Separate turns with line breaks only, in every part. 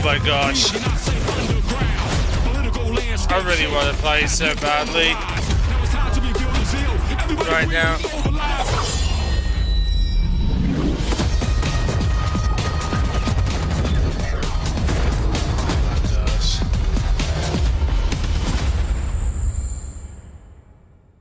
my gosh. I really want to play so badly right now.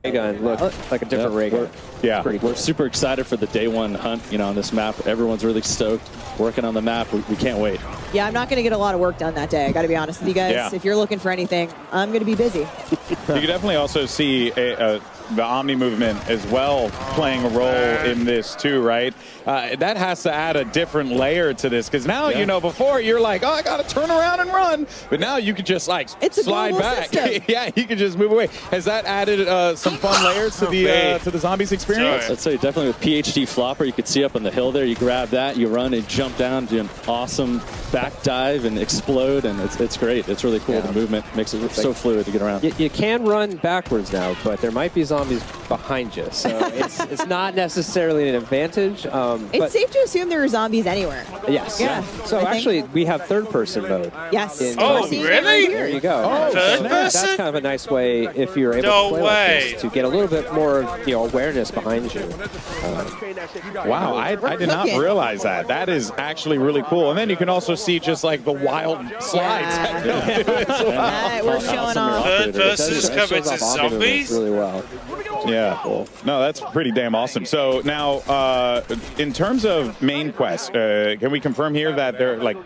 Ray gun look like a different ray gun.
Yeah,
Pretty cool.
we're super excited for the day one hunt, you know, on this map. Everyone's really stoked, working on the map. We can't wait.
Yeah, I'm not going to get a lot of work done that day. I got to be honest with you guys.
Yeah.
If you're looking for anything, I'm going to be busy.
You can definitely also see the Omni movement as well playing a role in this too, right? That has to add a different layer to this because now, you know, before you're like, oh, I got to turn around and run. But now you can just like slide back. Yeah, you can just move away. Has that added some fun layers to the Zombies experience?
I'd say definitely with PhD Flopper, you could see up on the hill there, you grab that, you run and jump down, do an awesome back dive and explode, and it's great. It's really cool. The movement makes it so fluid to get around.
You can run backwards now, but there might be zombies behind you, so it's not necessarily an advantage.
It's safe to assume there are zombies anywhere.
Yes.
Yeah.
So actually, we have third-person mode.
Yes.
Oh,
Right
really?
here.
There you go.
Oh, third
That's
person?
kind of a nice way if you're able
No
to play
way.
like this to get a little bit more, you know, awareness behind you.
Wow, I did not
cooking.
realize that. That is actually really cool. And then you can also see just like the wild slides.
We're showing off.
Third person's
It
coming
shows
to
off Omni movements
zombies?
really well.
Yeah. No, that's pretty damn awesome. So now, in terms of main quests, can we confirm here that they're like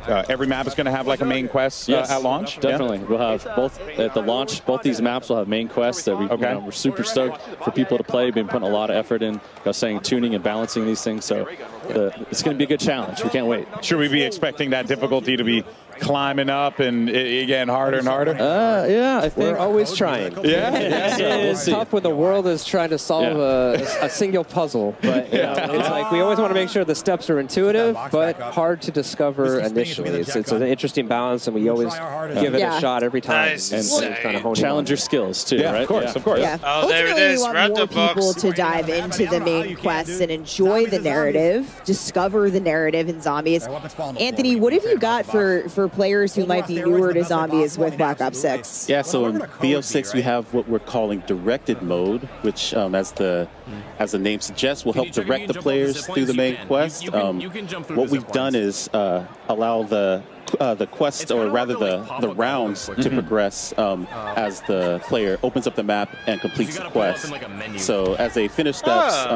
every map is going to have like a main quest
Yes,
at launch?
definitely. We'll have both at the launch. Both these maps will have main quests that we're super stoked for people to play. Been putting a lot of effort in, saying tuning and balancing these things. So it's going to be a good challenge. We can't wait.
Should we be expecting that difficulty to be climbing up and again harder and harder?
Yeah, I think
We're always trying.
Yeah.
It's tough when the world is trying to solve a single puzzle, but you know, it's like we always want to make sure the steps are intuitive, but hard to discover initially. It's an interesting balance, and we always give it a shot every time.
Nice.
And kind of hone
challenge your skills too,
Yeah,
right?
of course, of course.
Yeah.
Oh, there it
Ultimately,
is.
we want
Random
more people
box.
to dive into the main quests and enjoy the narrative, discover the narrative in Zombies. Anthony, what have you got for players who might be newer to Zombies with Black Ops 6?
Yeah, so in BO6 we have what we're calling directed mode, which as the name suggests will help direct the players through the main quest. What we've done is allow the quest, or rather the rounds, to progress as the player opens up the map and completes the quest. So as they finish steps,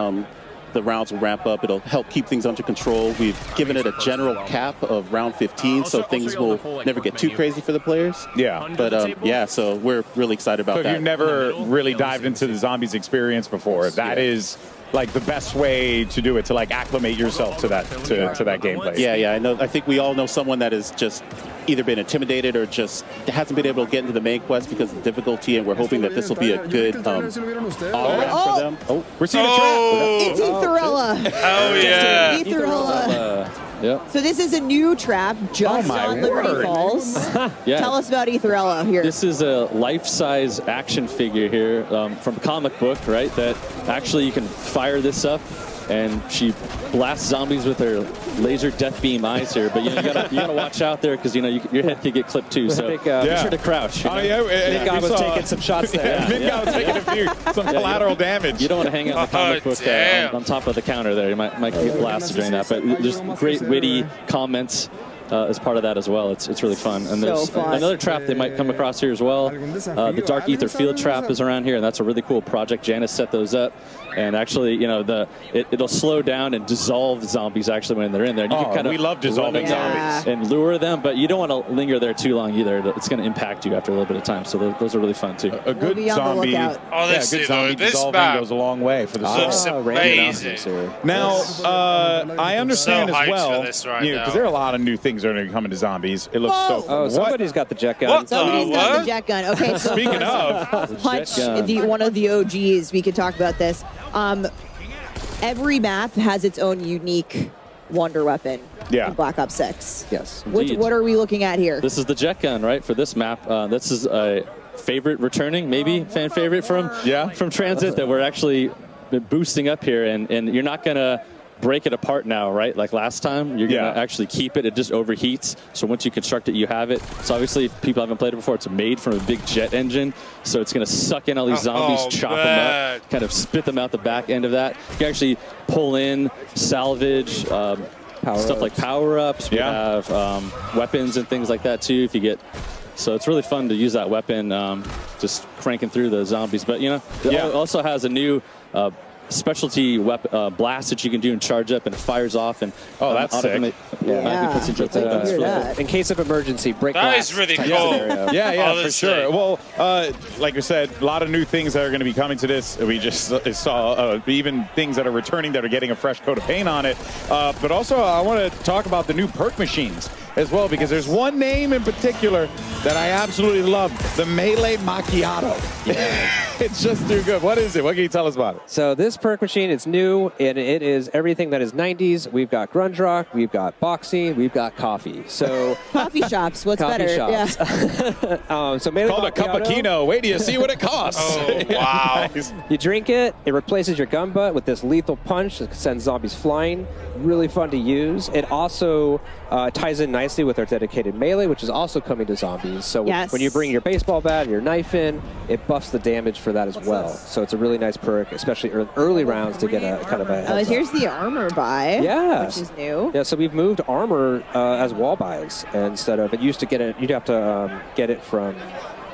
the rounds will ramp up. It'll help keep things under control. We've given it a general cap of round 15, so things will never get too crazy for the players.
Yeah.
But yeah, so we're really excited about
So if
that.
you've never really dived into the Zombies experience before, that is like the best way to do it, to like acclimate yourself to that gameplay.
Yeah, I think we all know someone that has just either been intimidated or just hasn't been able to get into the main quest because of the difficulty, and we're hoping that this will be a good on-ramp for them. Oh,
we're seeing a trap.
It's Etherella.
Oh, yeah.
Etherella.
Yep.
So this is a new trap just on Liberty Falls.
Yeah.
Tell us about Etherella here.
This is a life-size action figure here from a comic book, right? That actually you can fire this up, and she blasts zombies with her laser death beam eyes here. But you gotta watch out there because your head could get clipped too. So be sure to crouch.
Oh yeah,
Big guy was taking some shots there.
Big guy was taking some collateral damage.
You don't want to hang out in the comic book on top of the counter there. You might get blasted during that. But there's great witty comments as part of that as well. It's really fun. And there's another trap they might come across here as well. The Dark Ether Field Trap is around here, and that's a really cool project. Janice set those up. And actually, it'll slow down and dissolve zombies actually when they're in there. And you can
we love dissolving zombies.
And lure them, but you don't want to linger there too long either. It's going to impact you after a little bit of time. So those are really fun too.
A good zombie,
Honestly,
good zombie
this
dissolving
map
goes a long way for the
looks
soul.
amazing.
Now, I understand
So
as
hyped
well,
for this right
because
now.
there are a lot of new things that are going to be coming to zombies. It looks so fun.
Oh, somebody's got the jet gun.
What?
Somebody's got the jet gun. Okay, so
Speaking of,
Hutch, one of the OGs, we could talk about this. Every map has its own unique wonder weapon in Black Ops 6.
Yes.
What are we looking at here?
This is the jet gun, right, for this map. This is a favorite returning, maybe fan favorite from Transit that we're actually boosting up here. And you're not going to break it apart now, right? Like last time, you're going to actually keep it. It just overheats. So once you construct it, you have it. So obviously, if people haven't played it before, it's made from a big jet engine. So it's going to suck in all these zombies, chop them up, kind of spit them out the back end of that. You can actually pull in, salvage, stuff like power-ups. We have weapons and things like that, too, if you get... So it's really fun to use that weapon, just cranking through the zombies. But, you know, it also has a new... specialty weapon blast that you can do and charge up, and it fires off. And
that's sick.
In case of emergency, break
that
glass.
Is really cool.
Yeah, for sure. Well, like we said, a lot of new things that are going to be coming to this. We just saw even things that are returning that are getting a fresh coat of paint on it. But also, I want to talk about the new perk machines as well, because there's one name in particular that I absolutely love, the Melee Macchiato. It's just too good. What is it? What can you tell us about it?
So this perk machine is new, and it is everything that is 90s. We've got grunge rock, we've got boxing, we've got coffee. So
coffee shops, what's
coffee
better?
shops.
Yeah.
So Melee
called a cup of Kino. Wait till you see what it costs.
Oh, wow.
Nice.
You drink it, it replaces your gun butt with this lethal punch that sends zombies flying. Really fun to use. It also ties in nicely with our dedicated melee, which is also coming to zombies. So when you bring your baseball bat and your knife in, it buffs the damage for that as well. So it's a really nice perk, especially early rounds, to get a kind of a heads
here's
up.
the armor buy, which is new.
Yeah, so we've moved armor as wall buys instead of, it used to get it, you'd have to get it from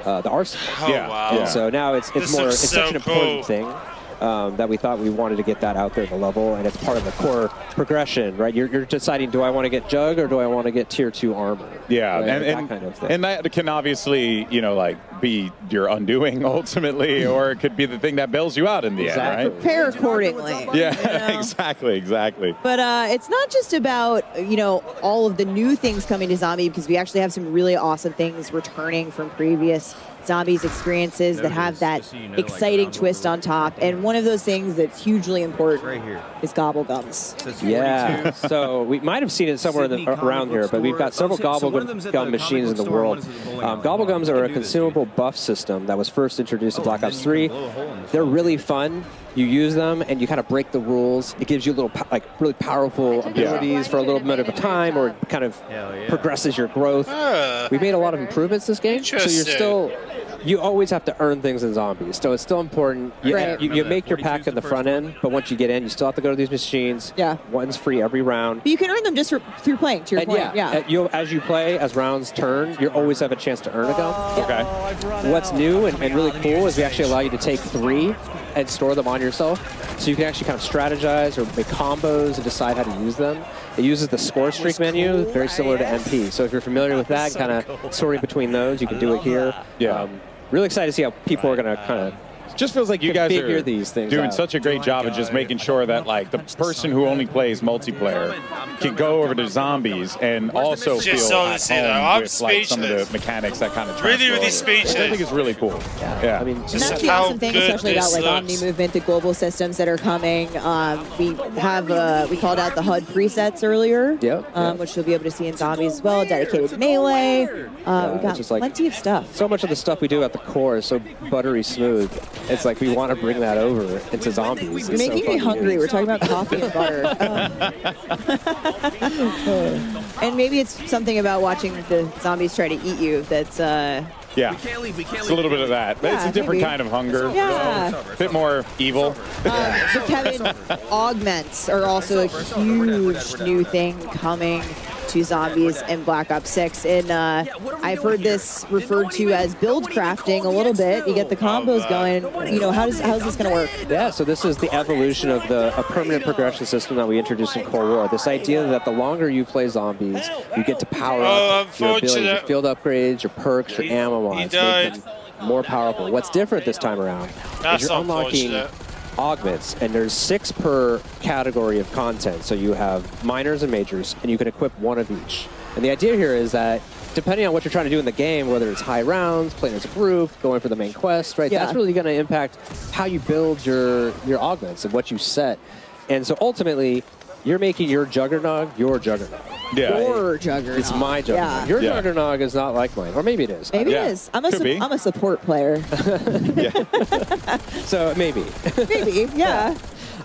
the arsenal.
Oh, wow.
And so now it's more, it's such an important thing. That we thought we wanted to get that out there at the level, and it's part of the core progression, right? You're deciding, do I want to get Jug or do I want to get tier 2 armor?
Yeah,
right?
and
that kind of thing.
And that can obviously, you know, like be your undoing ultimately, or it could be the thing that bails you out in the end, right?
Prepare accordingly.
Yeah, exactly.
But it's not just about, you know, all of the new things coming to Zombie, because we actually have some really awesome things returning from previous Zombies experiences that have that exciting twist on top. And one of those things that's hugely important is Gobblegums.
Yeah, so we might have seen it somewhere around here, but we've got several Gobblegum machines in the world. Gobblegums are a consumable buff system that was first introduced in Black Ops 3. They're really fun. You use them and you kind of break the rules. It gives you little, really powerful abilities for a little bit of a time, or it kind of progresses your growth. We made a lot of improvements this game, so you always have to earn things in Zombies. So it's still important. You make your pack in the front end, but once you get in, you still have to go to these machines.
Yeah.
One's free every round.
But you can earn them just through playing, to your point.
As you play, as rounds turn, you always have a chance to earn a gum.
Okay.
What's new and really cool is we actually allow you to take 3 and store them on yourself. So you can actually kind of strategize or make combos and decide how to use them. It uses the score streak menu, very similar to MP. So if you're familiar with that, kind of sorting between those, you can do it here.
Yeah.
Really excited to see how people are going to kind of
just feels like you guys are
these things
doing
out.
such a great job of just making sure that like the person who only plays multiplayer can go over to Zombies and also feel at home with like some of the mechanics that kind of
really speechless.
I think it's really cool. Yeah.
I mean,
and that's the awesome thing, especially about like Omni movement, the global systems that are coming. We have we called out the HUD presets earlier, which you'll be able to see in Zombies as well. Dedicated melee. We've got plenty of stuff.
So much of the stuff we do at the core is so buttery smooth. It's like we want to bring that over into Zombies.
You're making me hungry. We're talking about coffee and butter. And maybe it's something about watching the zombies try to eat you that's...
It's a little bit of that. But it's a different kind of hunger.
Yeah.
A bit more evil.
So Kevin, augments are also a huge new thing coming to Zombies in Black Ops 6. And I've heard this referred to as build crafting a little bit. You get the combos going. You know, how's this going to work?
Yeah, so this is the evolution of a permanent progression system that we introduced in Cold War. This idea that the longer you play Zombies, you get to power up your abilities, your field upgrades, your perks, your ammo mods, make them more powerful. What's different this time around is you're unlocking augments, and there's 6 per category of content. So you have minors and majors, and you can equip 1 of each. And the idea here is that depending on what you're trying to do in the game, whether it's high rounds, playing as a group, going for the main quest, right? That's really going to impact how you build your augments and what you set. And so ultimately, you're making your Juggernog your Juggernog.
Yeah.
Your Juggernog.
It's my Juggernog. Your Juggernog is not like mine. Or maybe it is.
Maybe it is. I'm a support player.
So maybe.
Maybe, yeah.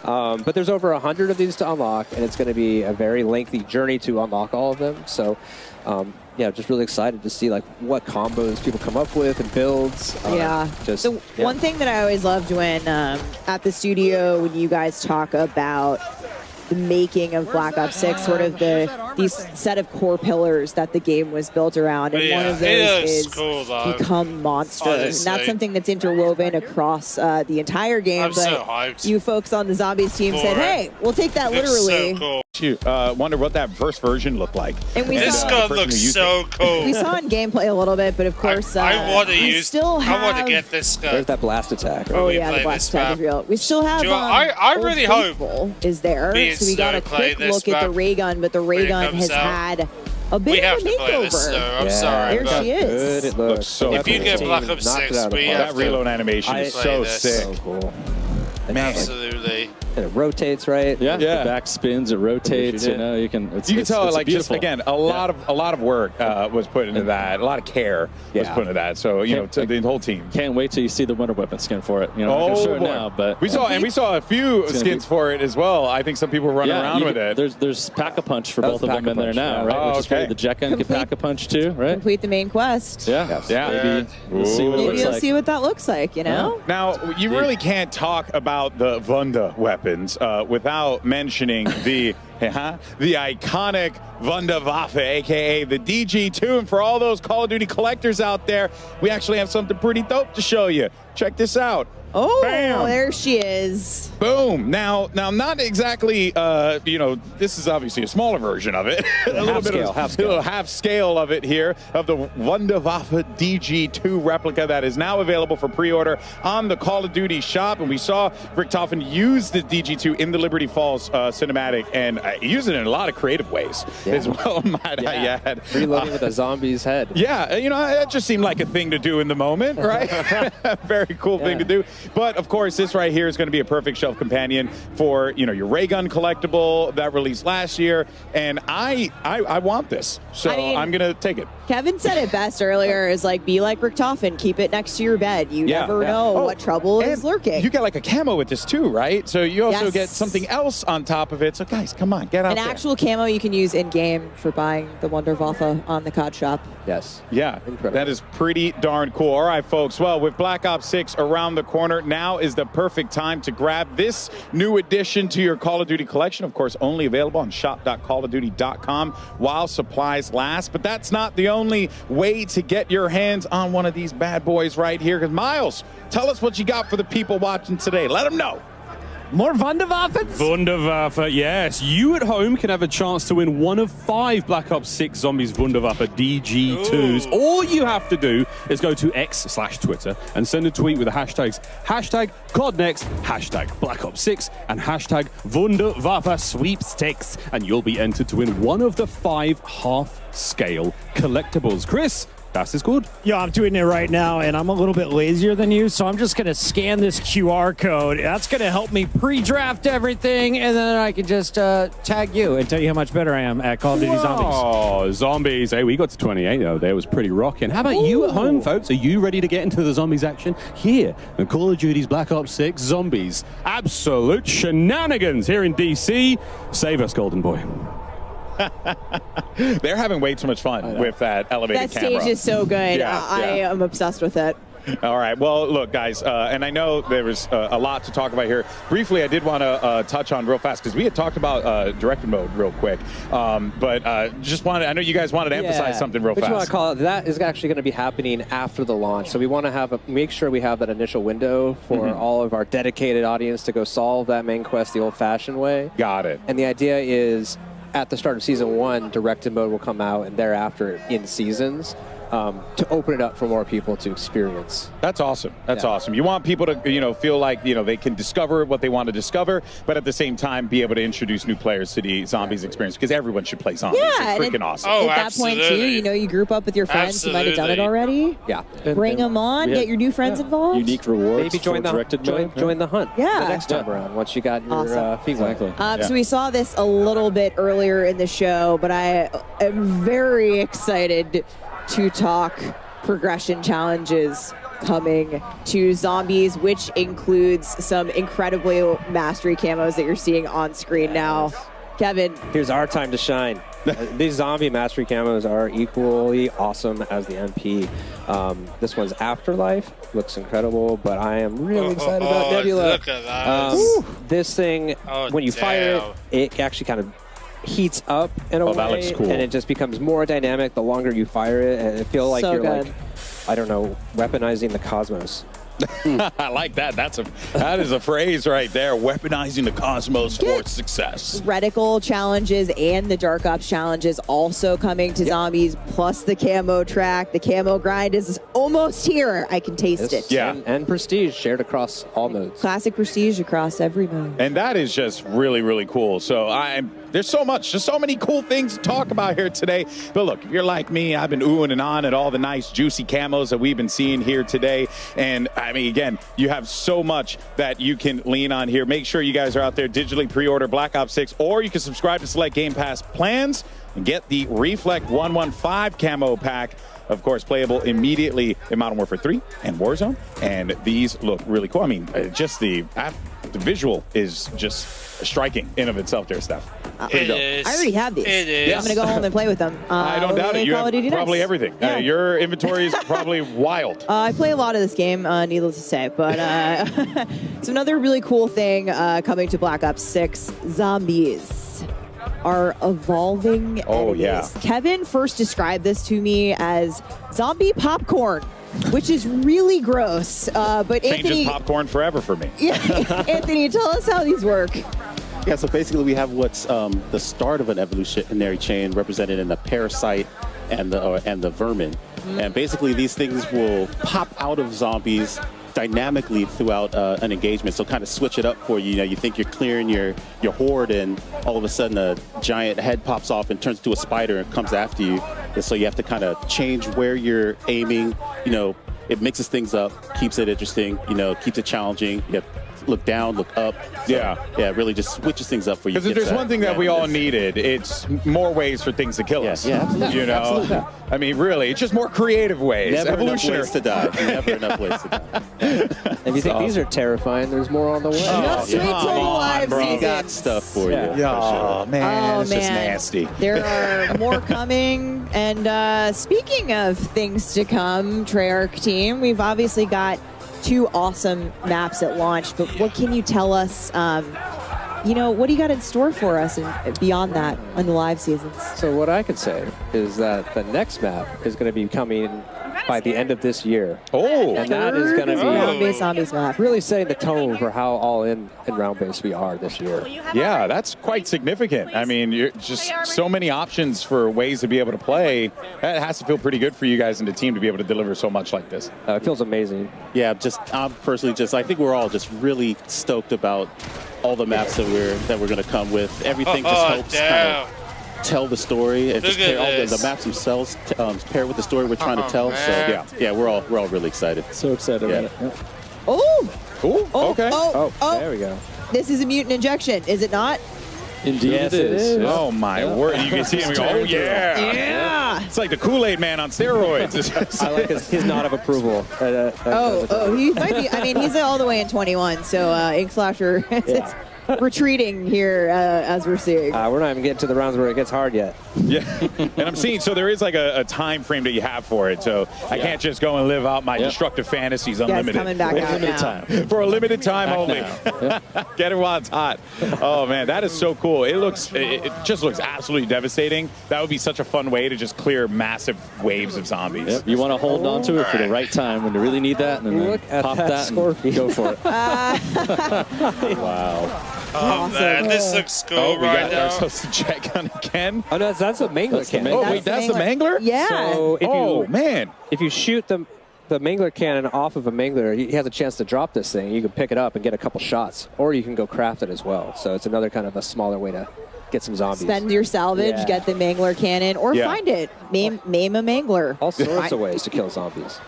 But there's over 100 of these to unlock, and it's going to be a very lengthy journey to unlock all of them. So, yeah, just really excited to see like what combos people come up with and builds.
One thing that I always loved when at the studio when you guys talk about the making of Black Ops 6, sort of these set of core pillars that the game was built around, and one of those is
cool,
become monsters. And that's something that's interwoven across the entire game.
I'm
but
so hyped.
you folks on the Zombies team said, hey, we'll take that literally.
So cool.
Wonder what that first version looked like.
And
This gun looks so cool.
We saw in gameplay a little bit, but of course,
I want to
I
want to get this gun.
There's that blast attack. Right?
Oh yeah, the blast attack is real. We still have.
I really hope
is there. So we got a quick look at the ray gun, but the ray gun has had a bit of a makeover.
I'm sorry.
There she is.
It looks so
if you get Black Ops 6, we have
that reload animation is so sick.
So cool.
Absolutely.
And it rotates, right?
Yeah. The back spins, it rotates. You know, you can.
You can tell, like,
beautiful.
just again, a lot of work was put into that. A lot of care was put into that. So to the whole team.
Can't wait till you see the Wonder Weapon skin for it. You know, I'm sure now, but
we saw a few skins for it as well. I think some people were running around with it.
There's Pack-a-Punch for both of them in there now, right?
Oh, okay.
The jet gun can Pack-a-Punch too, right?
Complete the main quest.
Yeah.
Yeah.
Maybe we'll see what it
Maybe
looks
you'll
like.
see what that looks like. You know.
Now, you really can't talk about the Wunda weapons without mentioning the iconic Wunderwaffe, a.k.a. the DG2. And for all those Call of Duty collectors out there, we actually have something pretty dope to show you. Check this out.
Oh,
Bam.
there she is.
Boom. Now, not exactly, this is obviously a smaller version of it. a little half scale of it here, of the Wunderwaffe DG2 replica that is now available for pre-order on the Call of Duty shop. And we saw Richtofen use the DG2 in the Liberty Falls cinematic and use it in a lot of creative ways as well, might I add.
Reloading with a zombie's head.
Yeah, that just seemed like a thing to do in the moment, right? Very cool thing to do. But of course, this right here is going to be a perfect shelf companion for your ray gun collectible that released last year, and I want this, so I'm going to take it.
Kevin said it best earlier: is like be like Richtofen, keep it next to your bed. You never know what trouble is lurking.
You get like a camo with this too, right? So you also get something else on top of it. So guys, come on, get out there.
An actual camo you can use in game for buying the Wunderwaffe on the COD shop.
Yes.
Yeah, incredible. That is pretty darn cool. All right, folks. Well, with Black Ops 6 around the corner, now is the perfect time to grab this new addition to your Call of Duty collection. Of course, only available on shop.callofduty.com while supplies last. But that's not the only way to get your hands on one of these bad boys right here. Because Miles, tell us what you got for the people watching today. Let them know.
More Wunderwaffens? Wunderwaffe, yes. You at home can have a chance to win one of 5 Black Ops 6 Zombies Wunderwaffe DG2s.
Ooh.
All you have to do is go to X/Twitter and send a tweet with the hashtags #CODNext, #Black Ops 6, and #Wunderwaffe Sweepstakes, and you'll be entered to win one of the 5 half-scale collectibles. Chris, that's is good.
Yo, I'm doing it right now, and I'm a little bit lazier than you, so I'm just going to scan this QR code. That's going to help me pre-draft everything, and then I can just tag you and tell you how much better I am at Call of Duty Zombies.
Oh, Zombies. Hey, we got to 28, though. That was pretty rocking. How about you at home, folks? Are you ready to get into the Zombies action? Here in Call of Duty's Black Ops 6 Zombies. Absolute shenanigans here in DC. Save us, Golden Boy.
They're having way too much fun with that elevated camera.
That stage is so good.
Yeah,
I am obsessed with it.
All right. Well, look, guys, and I know there was a lot to talk about here. Briefly, I did want to touch on real fast because we had talked about directed mode real quick. But just wanted, I know you guys wanted to emphasize something real fast.
What you want to call it, that is actually going to be happening after the launch. So we want to make sure we have that initial window for all of our dedicated audience to go solve that main quest the old-fashioned way.
Got it.
And the idea is at the start of Season 1, directed mode will come out, and thereafter in seasons. To open it up for more people to experience.
That's awesome. That's awesome. You want people to, feel like, they can discover what they want to discover, but at the same time be able to introduce new players to the Zombies experience, because everyone should play Zombies.
Yeah,
it's freaking awesome.
At that point, too, you group up with your friends who might have done it already.
Yeah.
Bring them on, get your new friends involved.
Unique rewards.
Maybe join the hunt.
Yeah.
The next time around, once you got your feet wet.
So we saw this a little bit earlier in the show, but I am very excited to talk progression challenges coming to Zombies, which includes some incredibly mastery camos that you're seeing on screen now. Kevin.
Here's our time to shine. These zombie mastery camos are equally awesome as the MP. This one's Afterlife. Looks incredible, but I am really excited about Nebula.
Look at that.
This thing, when you fire it, it actually kind of heats up in a way,
that looks cool.
and it just becomes more dynamic the longer you fire it, and it feels like you're like, I don't know, weaponizing the cosmos.
I like that. That is a phrase right there. Weaponizing the cosmos for success.
Reticle challenges and the Dark Ops challenges also coming to Zombies, plus the camo track. The camo grind is almost here. I can taste it.
Yeah.
And Prestige shared across all modes.
Classic Prestige across every mode.
And that is just really, really cool. So there's so much, just so many cool things to talk about here today. But look, if you're like me, I've been oohing and on at all the nice, juicy camos that we've been seeing here today. And I mean, again, you have so much that you can lean on here. Make sure you guys are out there digitally pre-order Black Ops 6, or you can subscribe to select Game Pass plans and get the Reflect 115 camo pack. Of course, playable immediately in Modern Warfare 3 and Warzone. And these look really cool. I mean, just the visual is just striking in of itself there, Steph.
I already have these.
It is.
I'm going to go home and play with them.
I don't doubt it. You have probably everything.
Yeah.
Your inventory is probably wild.
I play a lot of this game, needless to say. But it's another really cool thing coming to Black Ops 6. Zombies are evolving enemies.
Yeah.
Kevin first described this to me as zombie popcorn, which is really gross. But
Changes
Anthony,
popcorn forever for me.
Anthony, tell us how these work.
Yeah, so basically we have what's the start of an evolutionary chain represented in the parasite and the vermin. And basically these things will pop out of zombies dynamically throughout an engagement, so kind of switch it up for you. You know, you think you're clearing your horde, and all of a sudden a giant head pops off and turns into a spider and comes after you. And so you have to kind of change where you're aiming. You know, it mixes things up, keeps it interesting, you know, keeps it challenging. You have to look down, look up. So, yeah, it really just switches things up for you.
Because if there's one thing that we all needed, it's more ways for things to kill us.
Yeah, absolutely.
You know,
Absolutely.
I mean, really, it's just more creative ways.
Never
Evolutionary.
enough ways to die. Never enough ways to die.
If you think these are terrifying, there's more on the way.
Just wait till the live
We
season.
got stuff for
Yeah.
you.
Oh, man,
Oh,
it's just
man.
nasty.
There are more coming. And speaking of things to come, Treyarch team, we've obviously got 2 awesome maps at launch, but what can you tell us? You know, what do you got in store for us and beyond that on the live seasons?
So what I could say is that the next map is going to be coming by the end of this year.
Oh,
And that is going to be
Round-based zombies map.
really setting the tone for how all in round-based we are this year.
yeah, that's quite significant. I mean, you're just so many options for ways to be able to play. That has to feel pretty good for you guys and the team to be able to deliver so much like this.
It feels amazing.
Yeah, I'm personally I think we're all just really stoked about all the maps that we're going to come with. Everything just helps kind of tell the story and
Look
just
at
all the
this.
maps themselves pair with the story we're trying to tell.
man.
So yeah, we're all really excited.
So excited
Yeah.
about it. Yeah.
Oh,
Ooh, okay.
There we go.
this is a mutant injection, is it not?
Indeed,
Yes,
it
it
is.
is.
Yeah.
Oh, my word. You can see him go, oh, yeah.
Yeah.
It's like the Kool-Aid man on steroids. It's just-
I like his nod of approval.
He might be. I mean, he's all the way in 21, so Ink Slasher is retreating here as we're seeing.
We're not even getting to the rounds where it gets hard yet.
Yeah, and I'm seeing, so there is like a time frame that you have for it, so I can't just go and live out my destructive fantasies
Guys
unlimited.
coming back out
Limited
now.
time.
For a limited time
Back
only.
now.
Get it while it's hot. Oh man, that is so cool. It just looks absolutely devastating. That would be such a fun way to just clear massive waves of zombies.
Yep. You want to hold on to it for the right time when you really need that, and then
Look at
pop
that
that
Scorpion.
and go for it.
Wow.
Oh, man, this looks cool
Oh, we
right
got
now.
ourselves a jet gun again.
Oh, no, that's a Mangler
That's the
cannon.
Mangler.
Oh, wait, that's the Mangler?
Yeah.
So if
Oh,
you
man.
if you shoot the Mangler cannon off of a Mangler, he has a chance to drop this thing. You can pick it up and get a couple shots, or you can go craft it as well. So it's another kind of a smaller way to get some zombies.
Spend your salvage,
Yeah.
get the Mangler cannon, or
Yeah.
find it. Maim a Mangler.
All sorts of ways to kill zombies.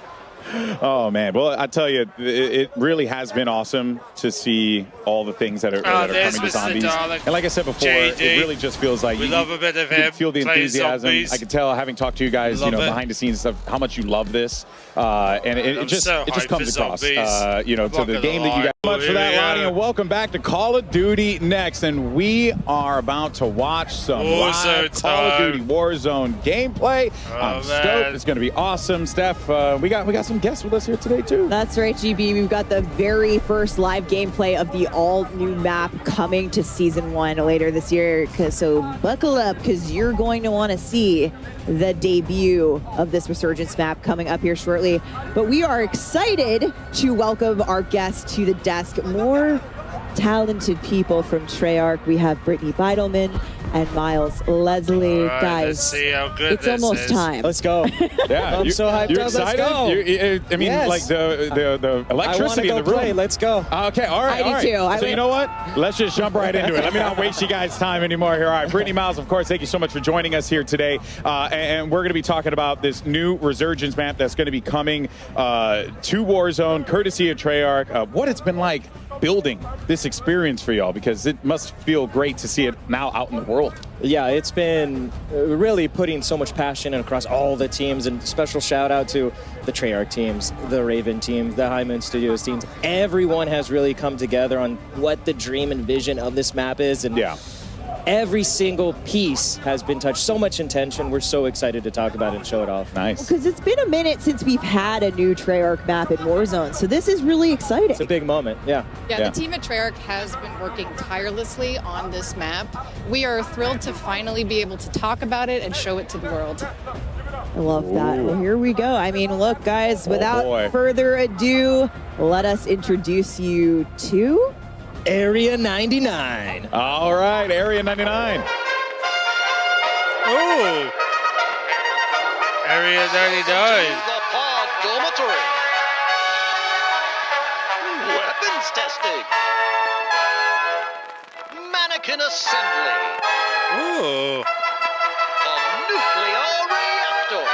Oh, man. Well, I tell you, it really has been awesome to see all the things that are coming to Zombies. And like I said before,
JD.
it really just feels like
We love a bit of
you can
him
feel the
playing
enthusiasm.
zombies.
I can tell, having talked to you guys,
Love it.
behind the scenes stuff, how much you love this. And it just
so
it just
hyped
comes
for
across,
zombies.
to the
Not gonna
game that you
lie.
guys. Much for that,
Here we
Lonnie,
go.
and welcome back to Call of Duty Next. And we are about to watch some
Warzone
live Call of
time.
Duty Warzone gameplay. I'm
man.
stoked. It's going to be awesome. Steph, we got some guests with us here today too.
That's right, GB. We've got the very first live gameplay of the all-new map coming to Season 1 later this year. So buckle up, because you're going to want to see the debut of this Resurgence map coming up here shortly. But we are excited to welcome our guests to the desk. More talented people from Treyarch. We have Brittany Beidelman and Miles Leslie.
All right, let's
Guys,
see how good
it's
this
almost
is.
time.
Let's go.
Yeah,
I'm so hyped
You're
up. Let's
excited?
go.
I mean,
Yes.
like the electricity
I
in
want
the
to go
room.
play. Let's go.
Okay, all right,
I do
all right.
too. I
So
would-
you know what? Let's just jump right into it. Let me not waste you guys' time anymore here. All right, Brittany, Miles, of course, thank you so much for joining us here today. And we're going to be talking about this new Resurgence map that's going to be coming to Warzone, courtesy of Treyarch. What it's been like building this experience for y'all, because it must feel great to see it now out in the world.
Yeah, it's been really putting so much passion across all the teams, and special shout out to the Treyarch teams, the Raven teams, the High Moon Studios teams. Everyone has really come together on what the dream and vision of this map is, and
Yeah.
every single piece has been touched. So much intention. We're so excited to talk about it and show it off.
Nice.
Because it's been a minute since we've had a new Treyarch map in Warzone, so this is really exciting.
It's a big moment. Yeah.
Yeah, the team at Treyarch has been working tirelessly on this map. We are thrilled to finally be able to talk about it and show it to the world.
I love that. Well, here we go. I mean, look, guys, without
boy.
further ado, let us introduce you to...
Area 99.
All right, Area 99.
Ooh. Area 99.
The pod dormitory. Weapons testing. Mannequin assembly.
Ooh.
The nuclear reactor.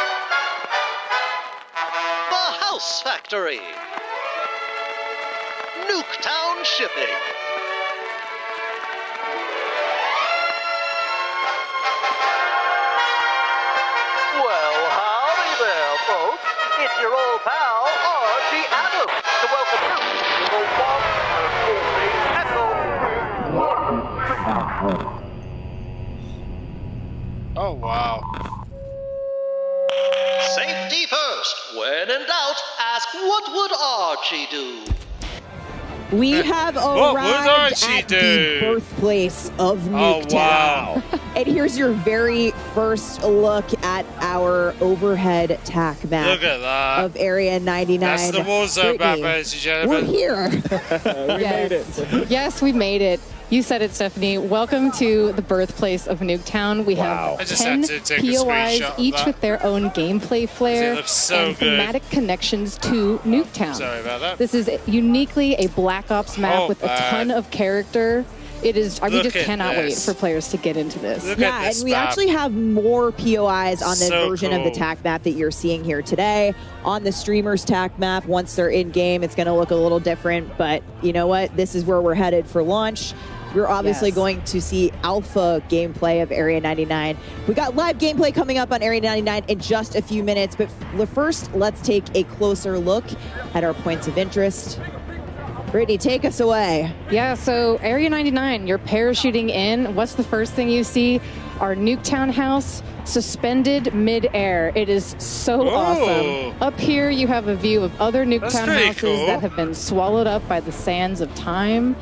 The house factory. Nuketown shipping. Well, howdy there, folks. It's your old pal, Archie Adams, to welcome you to the one and only Echo.
Oh, wow.
Safety first. When in doubt, ask what would Archie do?
We have
What would
arrived
Archie
at
do?
the birthplace of
Oh,
Nuketown.
wow.
And here's your very first look at our overhead tac map
Look at that.
of Area 99.
That's the Warzone map,
Brittany,
ladies and
we're
gentlemen.
here.
Yes, we made it. You said it, Stephanie. Welcome to the birthplace of Nuketown. We
Wow.
I
have
just
10
had to take a
POIs,
screenshot of
each
that.
with their own gameplay flair
looks so
and
good.
thematic connections to Nuketown.
Sorry about that.
This is uniquely a Black Ops map
Oh,
with a
man.
ton of character. It is. We
Look
just
at
cannot wait
this.
for players to get into this.
Look
Yeah,
at this
and we
map.
actually have more POIs on the
So
version of the
cool.
TAC map that you're seeing here today. On the streamers TAC map, once they're in game, it's going to look a little different. But you know what? This is where we're headed for launch. You're obviously
Yes.
going to see alpha gameplay of Area 99. We got live gameplay coming up on Area 99 in just a few minutes. But first, let's take a closer look at our points of interest. Brittany, take us away.
Yeah, so Area 99, you're parachuting in. What's the first thing you see? Our Nuketown house suspended mid-air. It is so
Ooh.
awesome. Up here, you have a view of other Nuketown
pretty
houses
cool.
that have been swallowed up by the sands of time.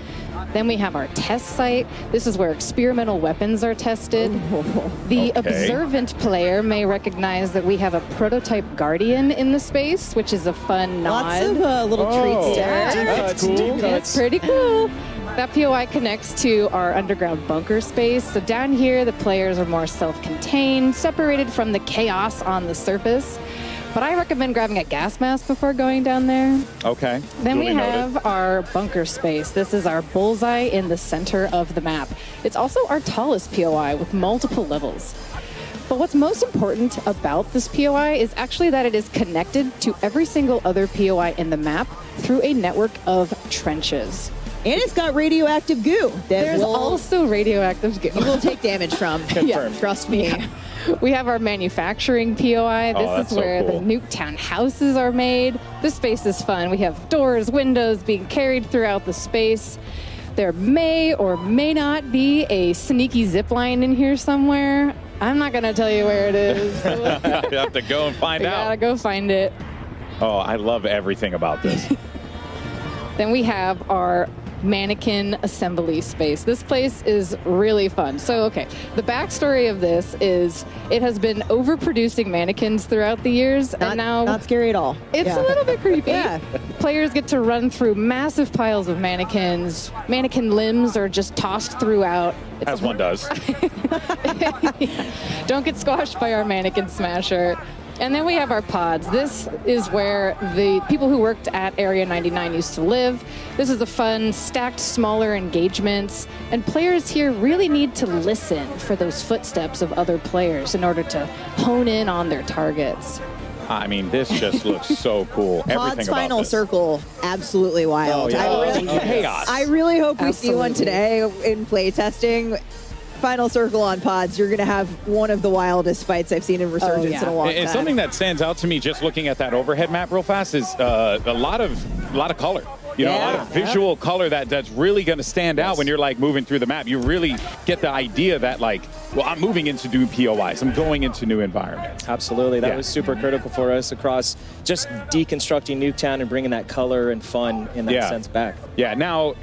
Then we have our test site. This is where experimental weapons are tested. The observant player may recognize that we have a prototype Guardian in the space, which is a fun nod.
Lots of little treats there.
That's cool.
It's pretty cool. That POI connects to our underground bunker space. So down here, the players are more self-contained, separated from the chaos on the surface. But I recommend grabbing a gas mask before going down there.
Okay.
Then we
Duly noted.
have our bunker space. This is our bullseye in the center of the map. It's also our tallest POI with multiple levels. But what's most important about this POI is actually that it is connected to every single other POI in the map through a network of trenches.
And it's got radioactive goo.
There's also radioactive goo.
You will take damage from.
Yeah.
Trust me.
Yeah. We have our manufacturing POI. This is where the Nuketown houses are made. This space is fun. We have doors, windows being carried throughout the space. There may or may not be a sneaky zip line in here somewhere. I'm not going to tell you where it is.
You have to go and find out.
Gotta go find it.
Oh, I love everything about this.
Then we have our mannequin assembly space. This place is really fun. So, okay, the backstory of this is it has been overproducing mannequins throughout the years, and now
not scary at all.
It's a little bit creepy.
Yeah.
Players get to run through massive piles of mannequins. Mannequin limbs are just tossed throughout.
As one does.
Don't get squashed by our mannequin smasher. And then we have our pods. This is where the people who worked at Area 99 used to live. This is a fun, stacked, smaller engagements. And players here really need to listen for those footsteps of other players in order to hone in on their targets.
I mean, this just looks so cool. Everything
Pod's
about
final
this.
circle, absolutely wild. I really hope we see one today in playtesting. Final circle on pods, you're going to have one of the wildest fights I've seen in Resurgence in a long time.
And something that stands out to me just looking at that overhead map real fast is a lot of color. You know, a lot of visual color that's really going to stand out when you're like moving through the map. You really get the idea that like, well, I'm moving into new POIs. I'm going into new environments.
Absolutely. That was super critical for us across just deconstructing Nuketown and bringing that color and fun in that sense back.
Yeah. Now,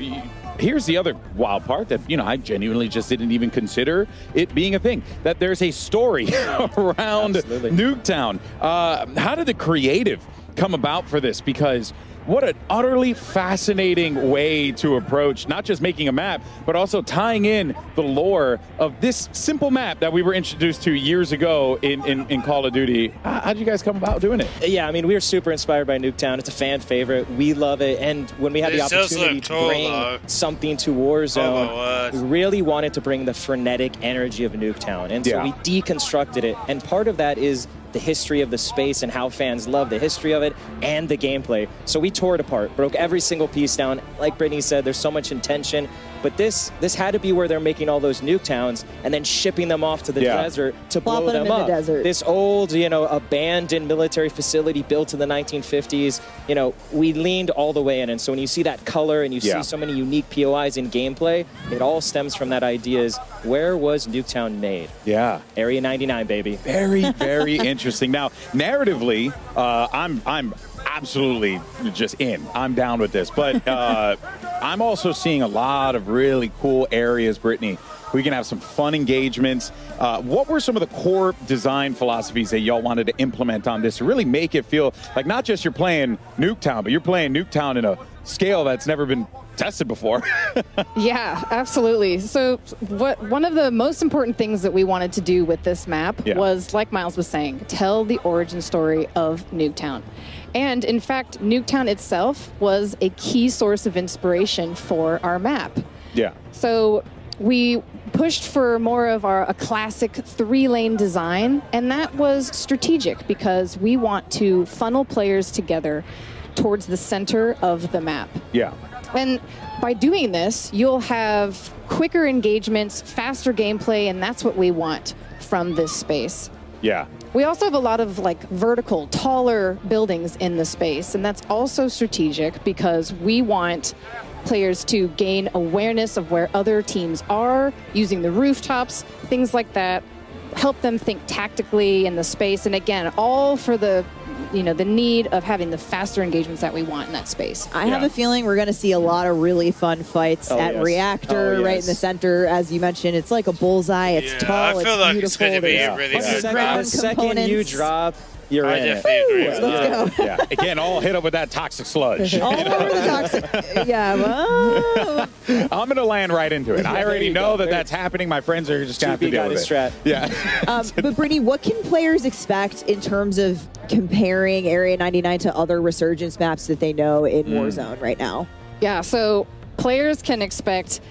here's the other wild part that, you know, I genuinely just didn't even consider it being a thing, that there's a story around Nuketown. How did the creative come about for this? Because what an utterly fascinating way to approach not just making a map, but also tying in the lore of this simple map that we were introduced to years ago in Call of Duty. How did you guys come about doing it?
Yeah, I mean, we were super inspired by Nuketown. It's a fan favorite. We love it. And when we had the opportunity to bring something to Warzone, we really wanted to bring the frenetic energy of Nuketown. And so we deconstructed it. And part of that is the history of the space and how fans love the history of it and the gameplay. So we tore it apart, broke every single piece down. Like Brittany said, there's so much intention, but this had to be where they're making all those Nuketowns and then shipping them off to the desert to blow them up. This old, you know, abandoned military facility built in the 1950s, you know, we leaned all the way in. And so when you see that color and you see so many unique POIs in gameplay, it all stems from that idea is, where was Nuketown made?
Yeah.
Area 99, baby.
Very, very interesting. Now, narratively, I'm absolutely just in. I'm down with this. But I'm also seeing a lot of really cool areas, Brittany. We can have some fun engagements. What were some of the core design philosophies that y'all wanted to implement on this to really make it feel like not just you're playing Nuketown, but you're playing Nuketown in a scale that's never been tested before?
Yeah, absolutely. So one of the most important things that we wanted to do with this map was, like Miles was saying, tell the origin story of Nuketown. And in fact, Nuketown itself was a key source of inspiration for our map.
Yeah.
So we pushed for more of a classic 3-lane design, and that was strategic because we want to funnel players together towards the center of the map.
Yeah.
And by doing this, you'll have quicker engagements, faster gameplay, and that's what we want from this space.
Yeah.
We also have a lot of like vertical, taller buildings in the space, and that's also strategic because we want players to gain awareness of where other teams are, using the rooftops, things like that, help them think tactically in the space, and again, all for the the need of having the faster engagements that we want in that space.
I have a feeling we're going to see a lot of really fun fights at Reactor, right in the center. As you mentioned, it's like a bullseye. It's tall.
I feel like it's going to be really good.
The second you drop, you're in it.
Let's go.
Yeah. Again, all hit up with that toxic sludge.
All over the toxic. Yeah. Well.
I'm going to land right into it. I already know that that's happening. My friends are just going to have to deal with it. Yeah.
But Brittany, what can players expect in terms of comparing Area 99 to other Resurgence maps that they know in Warzone right now?
Yeah, so players can expect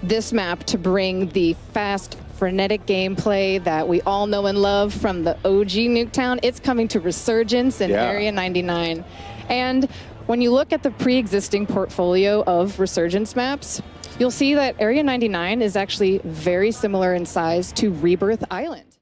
this map to bring the fast, frenetic gameplay that we all know and love from the OG Nuketown, it's coming to Resurgence and Area 99. And when you look at the pre-existing portfolio of Resurgence maps, you'll see that Area 99 is actually very similar in size to Rebirth Island.